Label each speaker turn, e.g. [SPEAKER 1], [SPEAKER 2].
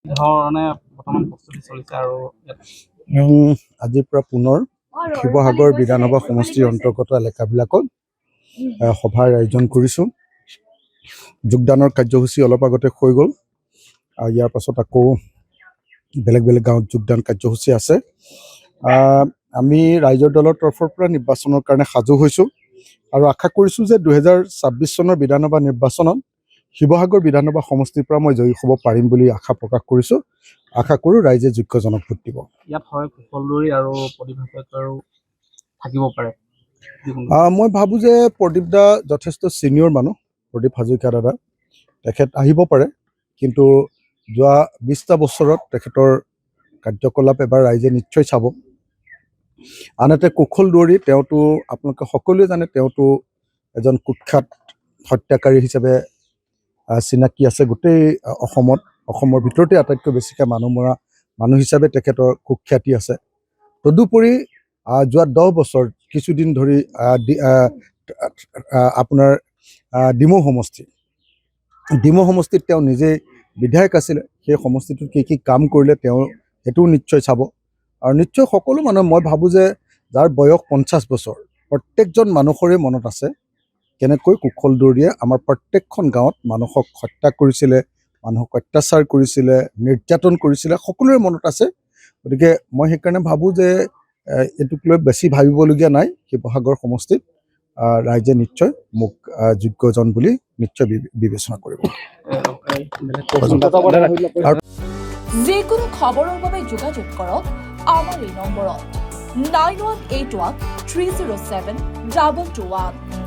[SPEAKER 1] ধৰণে বৰ্তমান প্ৰস্তুতি চলিছে আৰু
[SPEAKER 2] আজিৰ পৰা পুনৰ শিৱসাগৰ বিধানসভা সমষ্টিৰ অন্তৰ্গত এলেকাবিলাকত সভাৰ আয়োজন কৰিছোঁ। যোগদানৰ কাৰ্যসূচী অলপ আগতে হৈ গ'ল আৰু ইয়াৰ পাছত আকৌ বেলেগ বেলেগ গাঁৱত যোগদান কাৰ্যসূচী আছে। আমি ৰাইজৰ দলৰ তৰফৰ পৰা নিৰ্বাচনৰ কাৰণে সাজু হৈছোঁ আৰু আশা কৰিছোঁ যে 2026 চনৰ বিধানসভা নিৰ্বাচনত শিৱসাগৰ বিধানসভা সমষ্টিৰ পৰা মই জয়ী হ'ব পাৰিম বুলি আশা প্ৰকাশ কৰিছোঁ। আশা কৰোঁ ৰাইজে যোগ্যজনক ভোট দিব।
[SPEAKER 1] ইয়াত হয় কুশলদৰী আৰু প্ৰদীপ হাজৰিকাৰো থাকিব পাৰে।
[SPEAKER 2] মই ভাবোঁ যে প্ৰদীপ দা যথেষ্ট ছিনিয়ৰ মানুহ। প্ৰদীপ হাজৰিকা দাদা তেখেত আহিব পাৰে, কিন্তু যোৱা 20টা বছৰত তেখেতৰ কাৰ্যকলাপ এবাৰ ৰাইজে নিশ্চয় চাব। আনহাতে কুশলদৰী তেওঁতো আপোনালোকে সকলোৱে জানে, তেওঁতো এজন কুখ্যাত হত্যাকাৰী হিচাপে চিনাকি আছে গোটেই অসমত। অসমৰ ভিতৰতে আটাইতকৈ বেছিকৈ মানুহ মৰা মানুহ হিচাপে তেখেতৰ কুখ্যাতি আছে। তদুপৰি যোৱা 10 বছৰ কিছুদিন ধৰি আপোনাৰ ডিমৌ সমষ্টিত তেওঁ নিজে বিধায়ক আছিলে। সেই সমষ্টিটোত কি কাম কৰিলে তেওঁ সেইটোও নিশ্চয় চাব। আৰু নিশ্চয় সকলো মানুহ, মই ভাবোঁ যে যাৰ বয়স 50 বছৰ প্ৰত্যেকজন মানুহৰে মনত আছে কেনেকৈ কুশলদৰীয়ে আমাৰ প্ৰত্যেকখন গাঁৱত মানুহক হত্যা কৰিছিলে, মানুহক অত্যাচাৰ কৰিছিলে, নিৰ্যাতন কৰিছিলে, সকলোৰে মনত আছে। গতিকে মই সেইকাৰণে ভাবোঁ যে এইটোক লৈ বেছি ভাবিবলগীয়া নাই। শিৱসাগৰ সমষ্টিত ৰাইজে নিশ্চয় মোক যোগ্যজন বুলি নিশ্চয় বিবেচনা কৰিব।
[SPEAKER 3] যিকোনো খবৰৰ বাবে যোগাযোগ কৰক আমাৰ এই নম্বৰত 9181 307 221।